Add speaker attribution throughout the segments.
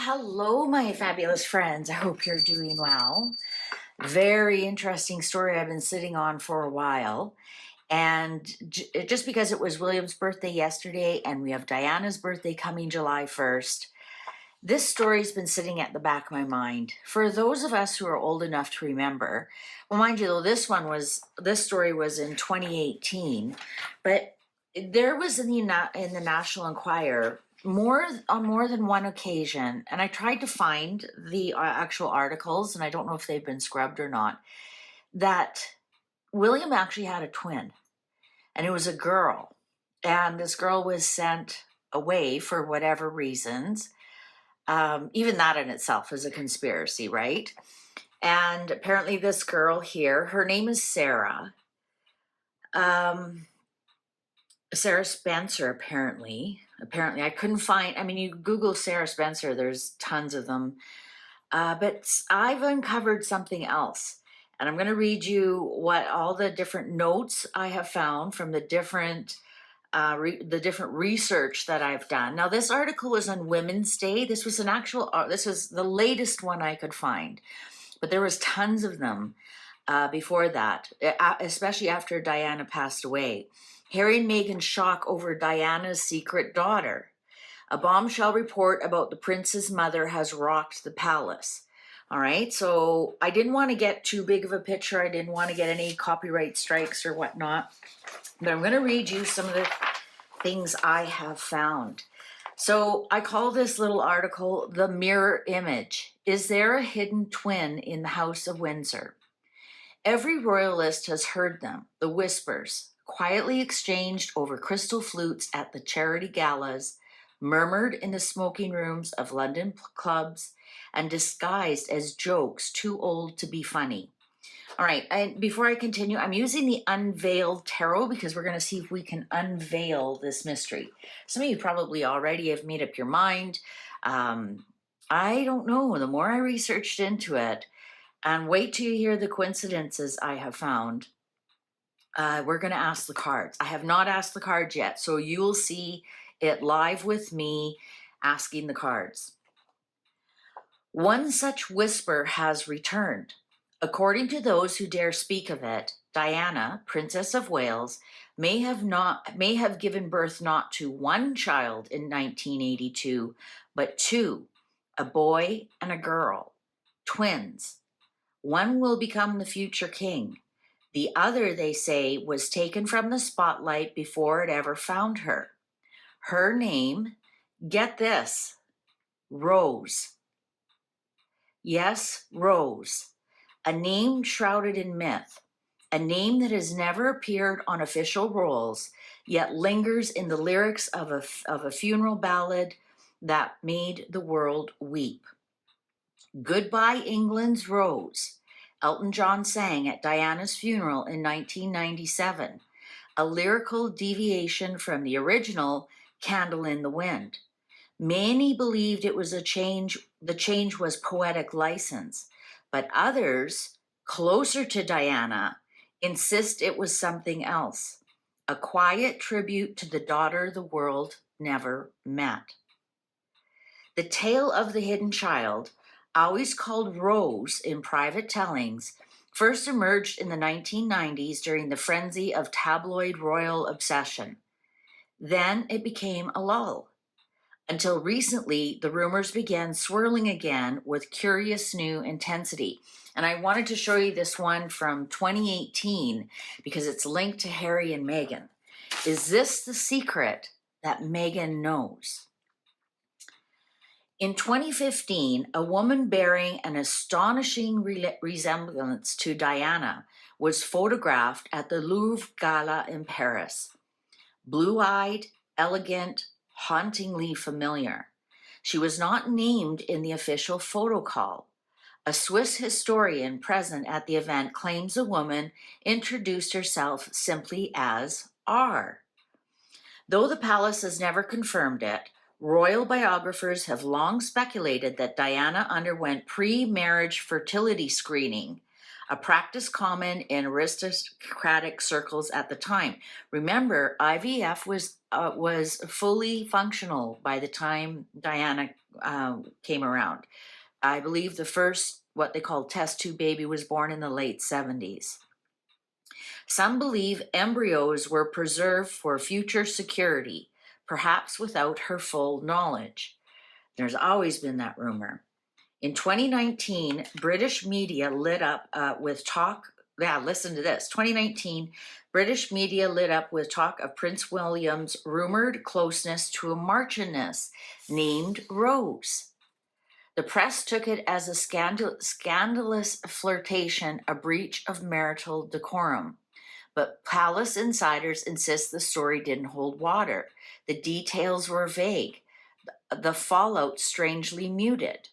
Speaker 1: Hello, my fabulous friends. I hope you're doing well. Very interesting story I've been sitting on for a while. And just because it was William's birthday yesterday and we have Diana's birthday coming July 1st, this story's been sitting at the back of my mind. For those of us who are old enough to remember, well, mind you, though, this story was in 2018, but there was in the National Enquirer on more than one occasion, and I tried to find the actual articles, and I don't know if they've been scrubbed or not, that William actually had a twin, and it was a girl, and this girl was sent away for whatever reasons. Even that in itself is a conspiracy, right? And apparently this girl here, her name is Sarah. Sarah Spencer, apparently. Apparently, I couldn't find, I mean, you Google Sarah Spencer, there's tons of them. But I've uncovered something else. And I'm going to read you what all the different notes I have found from the different research that I've done. Now, this article was on Women's Day. This was this was the latest one I could find, but there was tons of them before that, especially after Diana passed away. Harry and Meghan's shock over Diana's secret daughter. A bombshell report about the prince's mother has rocked the palace. All right, so I didn't want to get too big of a picture. I didn't want to get any copyright strikes or whatnot. But I'm going to read you some of the things I have found. So I call this little article The Mirror Image. Is there a hidden twin in the House of Windsor? Every royalist has heard them, the whispers, quietly exchanged over crystal flutes at the charity galas, murmured in the smoking rooms of London clubs, and disguised as jokes too old to be funny. All right, and before I continue, I'm using the Unveiled Tarot because we're going to see if we can unveil this mystery. Some of you probably already have made up your mind. I don't know. The more I researched into it, and wait till you hear the coincidences I have found, we're going to ask the cards. I have not asked the cards yet, so you'll see it live with me asking the cards. One such whisper has returned. According to those who dare speak of it, Diana, Princess of Wales, may have given birth not to one child in 1982, but two, a boy and a girl, twins. One will become the future king. The other, they say, was taken from the spotlight before it ever found her. Her name, get this, Rose. Yes, Rose. A name shrouded in myth, a name that has never appeared on official rolls, yet lingers in the lyrics of a funeral ballad that made the world weep. Goodbye, England's Rose, Elton John sang at Diana's funeral in 1997, a lyrical deviation from the original Candle in the Wind. Many believed it was the change was poetic license, but others, closer to Diana, insist it was something else, a quiet tribute to the daughter the world never met. The tale of the hidden child, always called Rose in private tellings, first emerged in the 1990s during the frenzy of tabloid royal obsession. Then it became a lull. Until recently, the rumors began swirling again with curious new intensity. And I wanted to show you this one from 2018 because it's linked to Harry and Meghan. Is this the secret that Meghan knows? In 2015, a woman bearing an astonishing resemblance to Diana was photographed at the Louvre Gala in Paris. Blue-eyed, elegant, hauntingly familiar. She was not named in the official photo call. A Swiss historian present at the event claims the woman introduced herself simply as R. Though the palace has never confirmed it, royal biographers have long speculated that Diana underwent pre-marriage fertility screening, a practice common in aristocratic circles at the time. Remember, IVF was fully functional by the time Diana came around. I believe the first, what they call test tube baby, was born in the late 70s. Some believe embryos were preserved for future security, perhaps without her full knowledge. There's always been that rumor. In 2019, British media lit up with talk. Yeah, listen to this. 2019, British media lit up with talk of Prince William's rumored closeness to a Marchioness named Rose. The press took it as a scandalous flirtation, a breach of marital decorum. But palace insiders insist the story didn't hold water. The details were vague, the fallout strangely muted.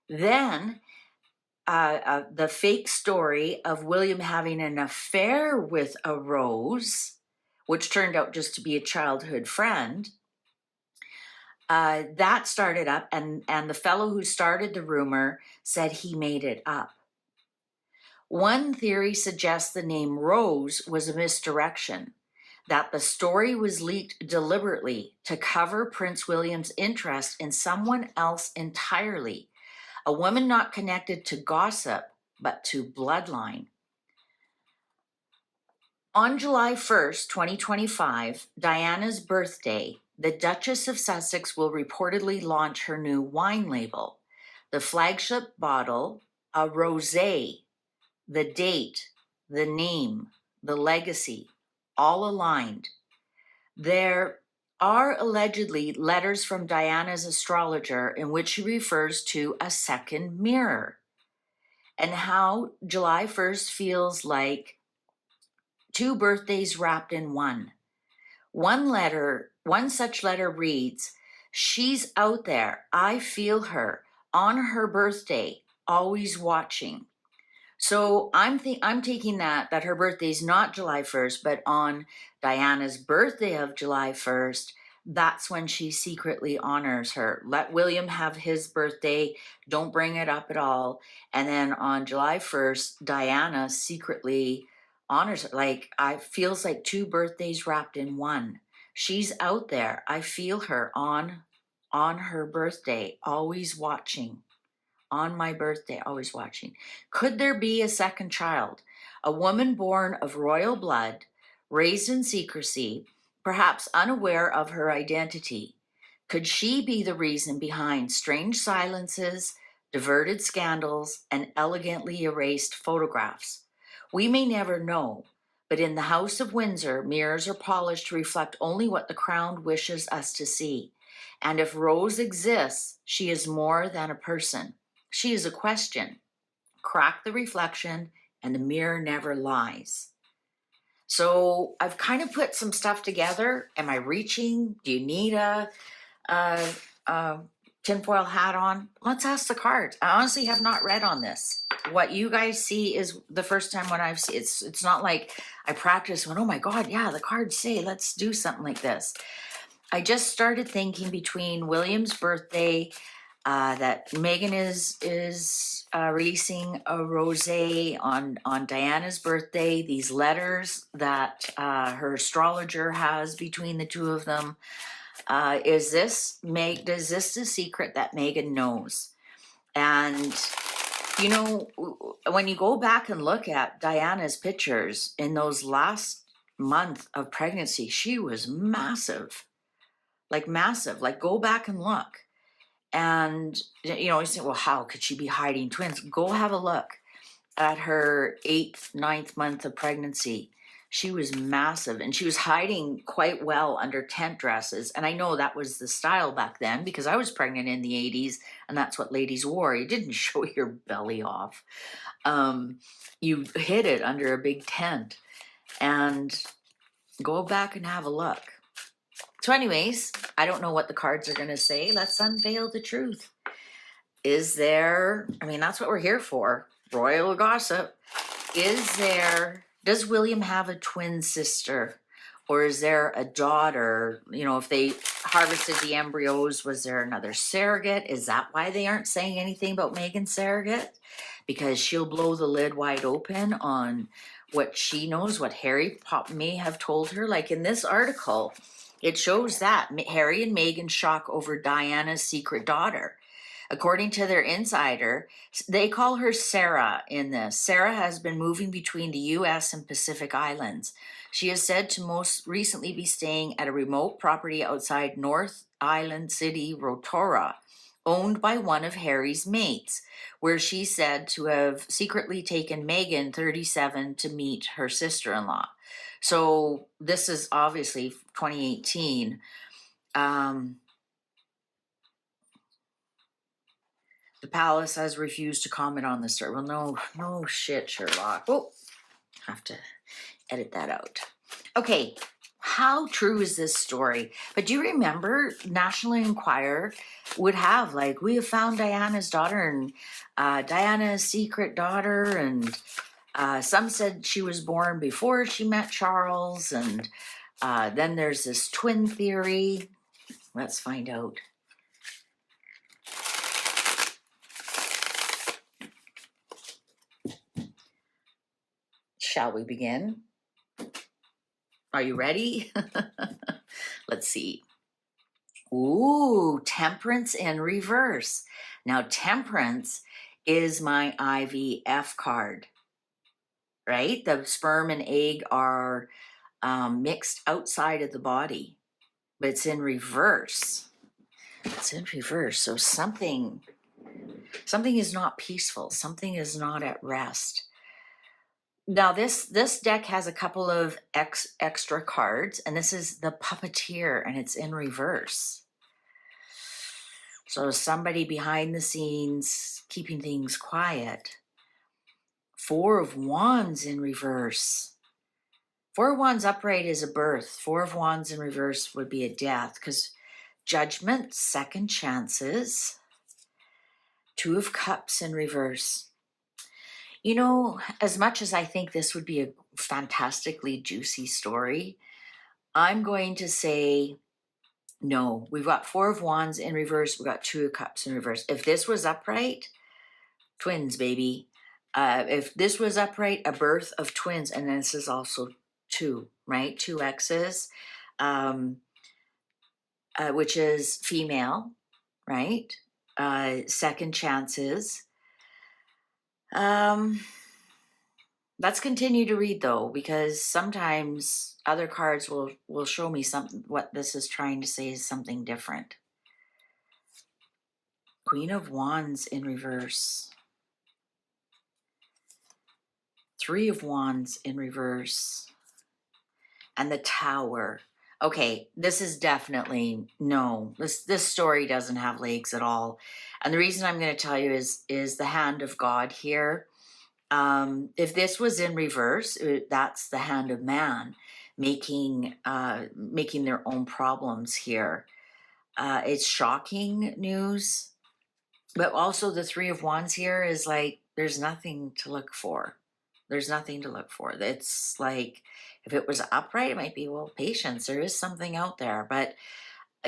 Speaker 1: Then, the fake story of William having an affair with a Rose, which turned out just to be a childhood friend, that started up, and the fellow who started the rumor said he made it up. One theory suggests the name Rose was a misdirection, that the story was leaked deliberately to cover Prince William's interest in someone else entirely, a woman not connected to gossip, but to bloodline. On July 1st, 2025, Diana's birthday, the Duchess of Sussex will reportedly launch her new wine label. The flagship bottle, a rosé, the date, the name, the legacy, all aligned. There are allegedly letters from Diana's astrologer in which she refers to a second mirror, and how July 1st feels like two birthdays wrapped in one. One such letter reads, "She's out there, I feel her, on her birthday, always watching." So I'm taking that her birthday's not July 1st, but on Diana's birthday of July 1st, that's when she secretly honors her. Let William have his birthday, don't bring it up at all. And then on July 1st, Diana secretly honors her. Like, I feels like two birthdays wrapped in one. She's out there. I feel her on her birthday, always watching. On my birthday, always watching. Could there be a second child? A woman born of royal blood, raised in secrecy, perhaps unaware of her identity. Could she be the reason behind strange silences, diverted scandals, and elegantly erased photographs? We may never know, but in the House of Windsor, mirrors are polished to reflect only what the crown wishes us to see. And if Rose exists, she is more than a person. She is a question. Crack the reflection, and the mirror never lies. So I've kind of put some stuff together. Am I reaching? Do you need a tinfoil hat on? Let's ask the cards. I honestly have not read on this. What you guys see is the first time when I've seen it's not like I practiced when, oh my God, yeah, the cards say let's do something like this. I just started thinking between William's birthday, that Meghan is releasing a rosé on Diana's birthday. These letters that her astrologer has between the two of them. Is this a secret that Meghan knows? And you know, when you go back and look at Diana's pictures in those last month of pregnancy, she was massive. Like go back and look. And, you know, you say, well, how could she be hiding twins? Go have a look at her 8th, 9th month of pregnancy. She was massive, and she was hiding quite well under tent dresses. And I know that was the style back then because I was pregnant in the 80s, and that's what ladies wore. You didn't show your belly off. You hid it under a big tent. And go back and have a look. So anyways, I don't know what the cards are going to say. Let's unveil the truth. Is there, I mean, that's what we're here for, royal gossip. Does William have a twin sister? Or is there a daughter? You know, if they harvested the embryos, was there another surrogate? Is that why they aren't saying anything about Meghan's surrogate? Because she'll blow the lid wide open on what she knows, what Harry may have told her. Like in this article, It shows that Harry and Meghan shock over Diana's secret daughter. According to their insider, they call her Sarah in this. Sarah has been moving between the US and Pacific Islands. She is said to most recently be staying at a remote property outside North Island City, Rotorua, owned by one of Harry's mates, where she's said to have secretly taken Meghan, 37, to meet her sister-in-law. So this is obviously 2018. The palace has refused to comment on the story. Well, no shit, Sherlock. Oh, have to edit that out. Okay, how true is this story? But do you remember National Enquirer would have, like, we have found Diana's daughter and Diana's secret daughter, and some said she was born before she met Charles, and then there's this twin theory. Let's find out. Shall we begin? Are you ready? Let's see. Ooh, Temperance in reverse. Now, Temperance is my IVF card, right? The sperm and egg are mixed outside of the body, but it's in reverse. It's in reverse. So something is not peaceful. Something is not at rest. Now, this deck has a couple of extra cards, and this is the Puppeteer, and it's in reverse. So somebody behind the scenes keeping things quiet. Four of Wands in reverse. Four of Wands upright is a birth. Four of Wands in reverse would be a death, because Judgment, second chances. Two of Cups in reverse. You know, as much as I think this would be a fantastically juicy story, I'm going to say no. We've got Four of Wands in reverse. We've got Two of Cups in reverse. If this was upright, twins, baby. If this was upright, a birth of twins, and then this is also two, right? Two X's, which is female, right? Second chances. Let's continue to read though, because sometimes other cards will show me something. What this is trying to say is something different. Queen of Wands in reverse. Three of Wands in reverse. And the Tower. Okay, this is definitely no. This story doesn't have legs at all. And the reason I'm going to tell you is the hand of God here. If this was in reverse, that's the hand of man making their own problems here. It's shocking news, but also the Three of Wands here is like there's nothing to look for. There's nothing to look for. It's like if it was upright, it might be, well, patience. There is something out there, but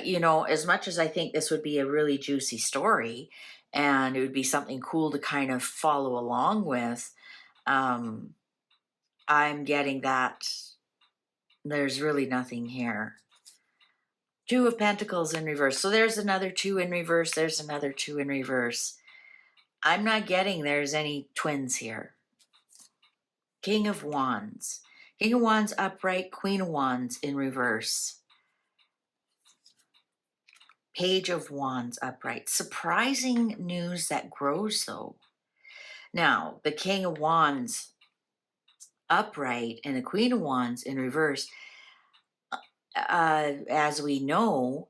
Speaker 1: you know, as much as I think this would be a really juicy story and it would be something cool to kind of follow along with, I'm getting that there's really nothing here. Two of Pentacles in reverse. So there's another two in reverse. There's another two in reverse. I'm not getting there's any twins here. King of Wands. King of Wands upright. Queen of Wands in reverse. Page of Wands upright. Surprising news that grows though. Now, the King of Wands upright and the Queen of Wands in reverse, as we know,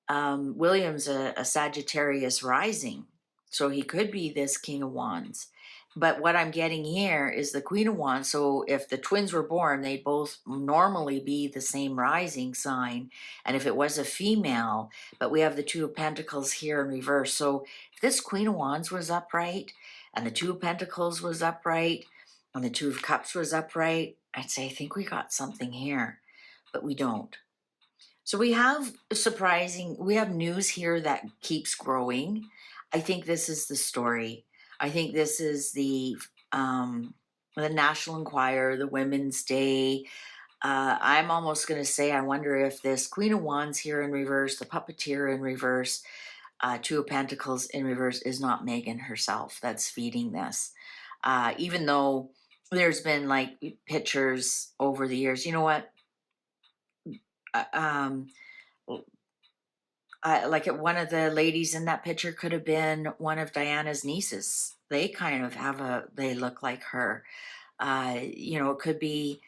Speaker 1: William's a Sagittarius rising, so he could be this King of Wands. But what I'm getting here is the Queen of Wands. So if the twins were born, they'd both normally be the same rising sign. And if it was a female, but we have the Two of Pentacles here in reverse. So if this Queen of Wands was upright and the Two of Pentacles was upright and the Two of Cups was upright, I'd say, I think we got something here, but we don't. So we have news here that keeps growing. I think this is the story. I think this is the National Enquirer, the Women's Day. I'm almost going to say, I wonder if this Queen of Wands here in reverse, the puppeteer in reverse, Two of Pentacles in reverse is not Megan herself that's feeding this. Even though there's been like pictures over the years, you know what? Um, like one of the ladies in that picture could have been one of Diana's nieces. They kind of they look like her. You know, it could be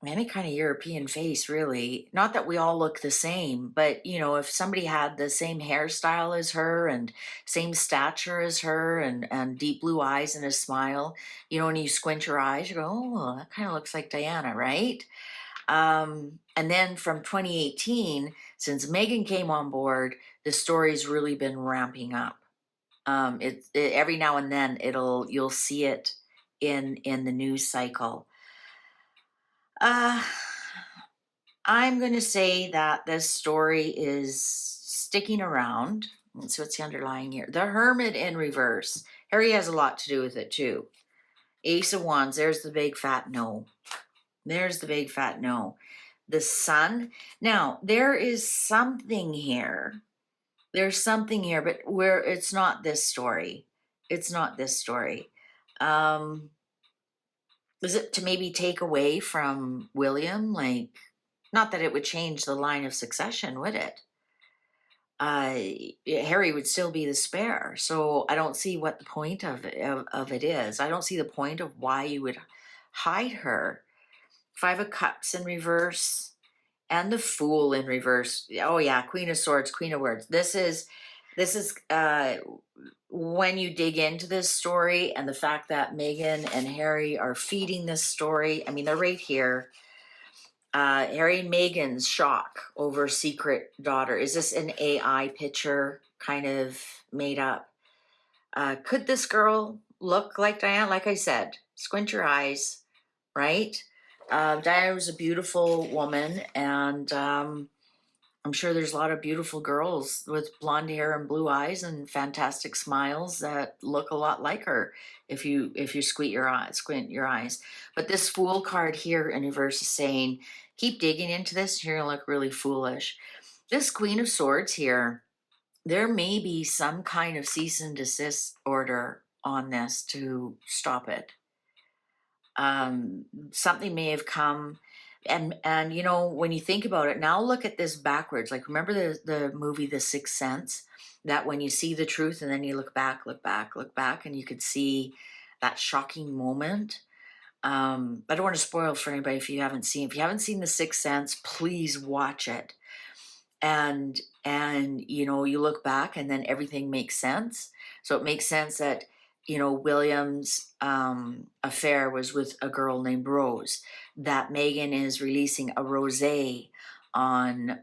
Speaker 1: any kind of European face, really. Not that we all look the same, but you know, if somebody had the same hairstyle as her and same stature as her and deep blue eyes and a smile, you know, when you squint your eyes, you go, oh, well, that kind of looks like Diana, right? And then from 2018, since Megan came on board, the story's really been ramping up. Every now and then you'll see it in the news cycle. Uh, I'm going to say that this story is sticking around. So what's the underlying here? The Hermit in reverse. Harry has a lot to do with it too. Ace of Wands, there's the big fat no. There's the big fat no. The Sun. Now, there is something here. There's something here, but where it's not this story. It's not this story. Is it to maybe take away from William? Like, not that it would change the line of succession, would it? Harry would still be the spare. So I don't see what the point of it is. I don't see the point of why you would hide her. Five of Cups in reverse and the Fool in reverse. Oh yeah, Queen of Swords, Queen of Words. This is when you dig into this story and the fact that Meghan and Harry are feeding this story. I mean, they're right here. Harry and Meghan's shock over secret daughter. Is this an AI picture kind of made up? Could this girl look like Diana? Like I said, squint your eyes, right? Diana was a beautiful woman, and I'm sure there's a lot of beautiful girls with blonde hair and blue eyes and fantastic smiles that look a lot like her if you squint your eyes. But this Fool card here in reverse is saying, keep digging into this, you're gonna look really foolish. This Queen of Swords here, there may be some kind of cease and desist order on this to stop it. Something may have come, and you know, when you think about it, now look at this backwards. Like, remember the movie The Sixth Sense, that when you see the truth and then you look back, and you could see that shocking moment. I don't want to spoil for anybody if you haven't seen The Sixth Sense, please watch it. And you know, you look back and then everything makes sense. So it makes sense that, you know, William's affair was with a girl named Rose, that Meghan is releasing a rosé on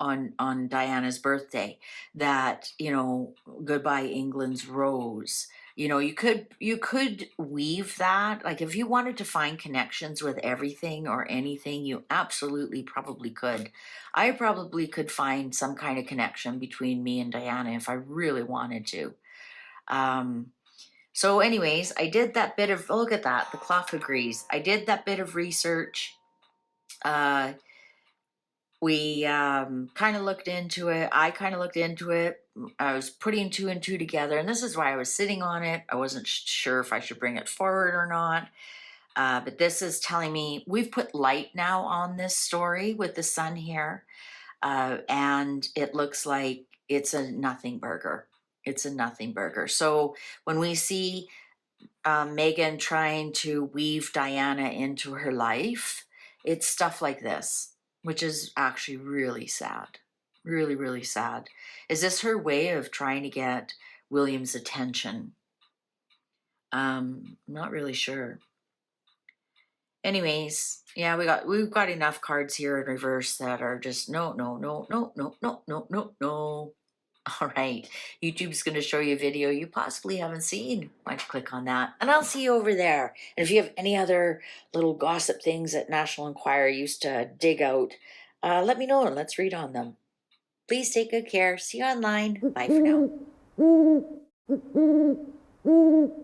Speaker 1: on Diana's birthday, that, you know, Goodbye England's Rose. You know, you could weave that. Like, if you wanted to find connections with everything or anything, you absolutely probably could. I probably could find some kind of connection between me and Diana if I really wanted to. So anyways, I did that bit of, look at that, the clock agrees. I did that bit of research. We kind of looked into it. I kind of looked into it. I was putting two and two together, and this is why I was sitting on it. I wasn't sure if I should bring it forward or not. But this is telling me we've put light now on this story with the sun here. And it looks like it's a nothing burger. It's a nothing burger. So when we see Meghan trying to weave Diana into her life, it's stuff like this, which is actually really sad. Really, really sad. Is this her way of trying to get William's attention? I'm not really sure. Anyways, yeah, we've got enough cards here in reverse that are just no, no, no, no, no, no, no, no, no. All right, YouTube's going to show you a video you possibly haven't seen. Why don't you click on that? And I'll see you over there. And if you have any other little gossip things that National Enquirer used to dig out, let me know and let's read on them. Please take good care. See you online. Bye for now.